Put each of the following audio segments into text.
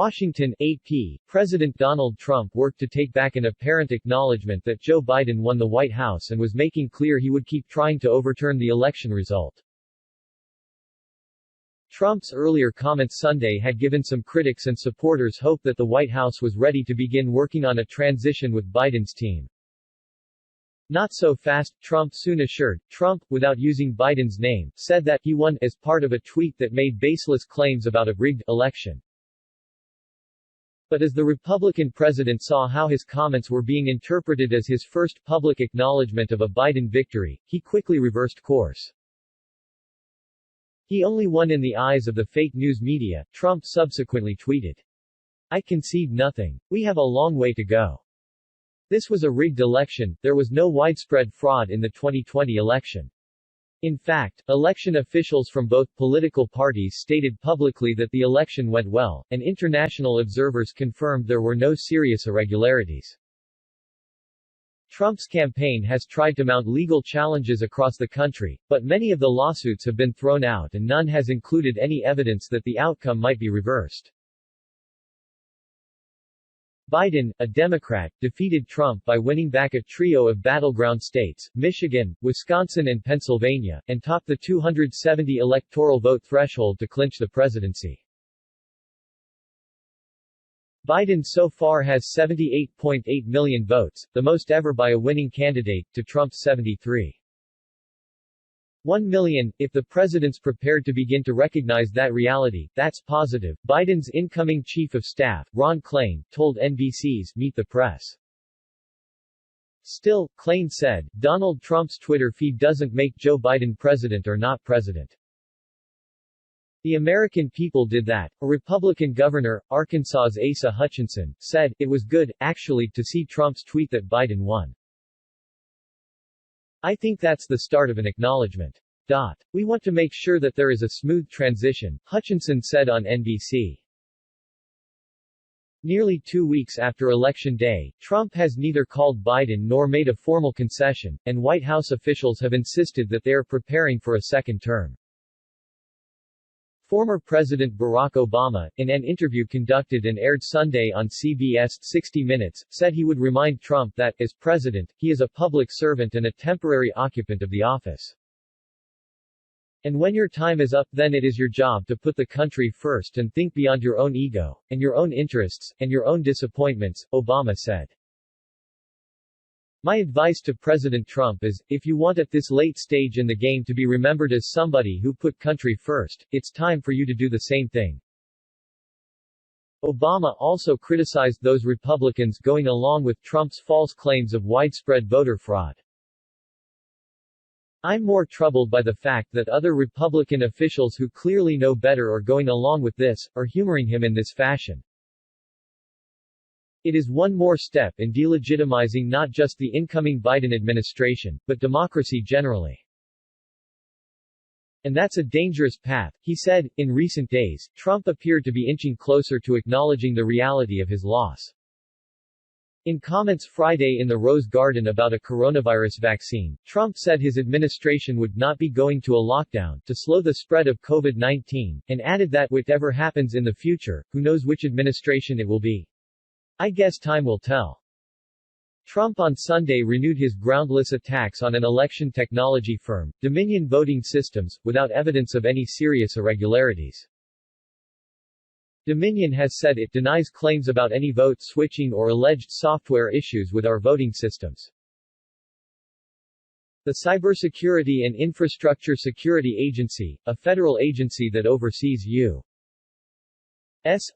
Washington, AP, President Donald Trump worked to take back an apparent acknowledgement that Joe Biden won the White House and was making clear he would keep trying to overturn the election result. Trump's earlier comments Sunday had given some critics and supporters hope that the White House was ready to begin working on a transition with Biden's team. Not so fast, Trump soon assured. Trump, without using Biden's name, said that he won as part of a tweet that made baseless claims about a rigged election. But as the Republican president saw how his comments were being interpreted as his first public acknowledgement of a Biden victory, he quickly reversed course. He only won in the eyes of the fake news media, Trump subsequently tweeted. I concede nothing. We have a long way to go. This was a rigged election, there was no widespread fraud in the 2020 election. In fact, election officials from both political parties stated publicly that the election went well, and international observers confirmed there were no serious irregularities. Trump's campaign has tried to mount legal challenges across the country, but many of the lawsuits have been thrown out and none has included any evidence that the outcome might be reversed. Biden, a Democrat, defeated Trump by winning back a trio of battleground states, Michigan, Wisconsin and Pennsylvania, and topped the 270 electoral vote threshold to clinch the presidency. Biden so far has 78.8 million votes, the most ever by a winning candidate, to Trump's 73.1 million. If the president's prepared to begin to recognize that reality, that's positive, Biden's incoming chief of staff, Ron Klain, told NBC's Meet the Press. Still, Klain said, Donald Trump's Twitter feed doesn't make Joe Biden president or not president. The American people did that. A Republican governor, Arkansas's Asa Hutchinson, said, it was good, actually, to see Trump's tweet that Biden won. I think that's the start of an acknowledgement. We want to make sure that there is a smooth transition, Hutchinson said on NBC. Nearly 2 weeks after Election Day, Trump has neither called Biden nor made a formal concession, and White House officials have insisted that they are preparing for a second term. Former President Barack Obama, in an interview conducted and aired Sunday on CBS 60 Minutes, said he would remind Trump that, as president, he is a public servant and a temporary occupant of the office. And when your time is up, then it is your job to put the country first and think beyond your own ego, and your own interests, and your own disappointments, Obama said. My advice to President Trump is, if you want at this late stage in the game to be remembered as somebody who put country first, it's time for you to do the same thing. Obama also criticized those Republicans going along with Trump's false claims of widespread voter fraud. I'm more troubled by the fact that other Republican officials who clearly know better are going along with this, or humoring him in this fashion. It is one more step in delegitimizing not just the incoming Biden administration, but democracy generally. And that's a dangerous path, he said. In recent days, Trump appeared to be inching closer to acknowledging the reality of his loss. In comments Friday in the Rose Garden about a coronavirus vaccine, Trump said his administration would not be going to a lockdown to slow the spread of COVID-19, and added that whatever happens in the future, who knows which administration it will be. I guess time will tell. Trump on Sunday renewed his groundless attacks on an election technology firm, Dominion Voting Systems, without evidence of any serious irregularities. Dominion has said it denies claims about any vote switching or alleged software issues with our voting systems. The Cybersecurity and Infrastructure Security Agency, a federal agency that oversees U.S.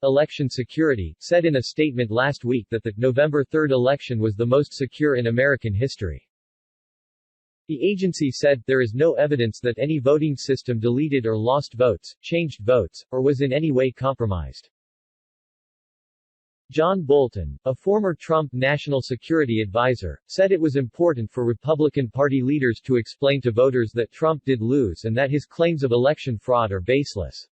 election security, said in a statement last week that the November 3 election was the most secure in American history. The agency said, there is no evidence that any voting system deleted or lost votes, changed votes, or was in any way compromised. John Bolton, a former Trump national security advisor, said it was important for Republican Party leaders to explain to voters that Trump did lose and that his claims of election fraud are baseless.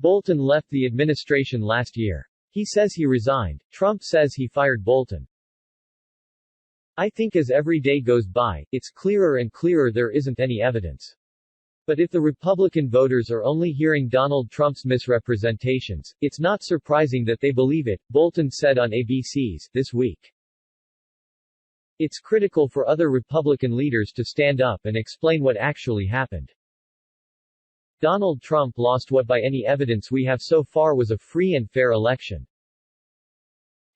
Bolton left the administration last year. He says he resigned. Trump says he fired Bolton. I think as every day goes by, it's clearer and clearer there isn't any evidence. But if the Republican voters are only hearing Donald Trump's misrepresentations, it's not surprising that they believe it, Bolton said on ABC's This Week. It's critical for other Republican leaders to stand up and explain what actually happened. Donald Trump lost what by any evidence we have so far was a free and fair election.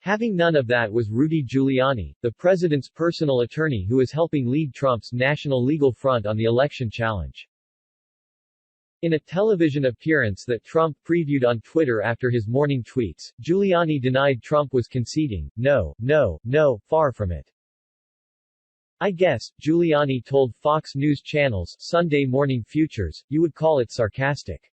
Having none of that was Rudy Giuliani, the president's personal attorney who is helping lead Trump's national legal front on the election challenge. In a television appearance that Trump previewed on Twitter after his morning tweets, Giuliani denied Trump was conceding. No, far from it. I guess, Giuliani told Fox News Channel's Sunday Morning Futures, you would call it sarcastic.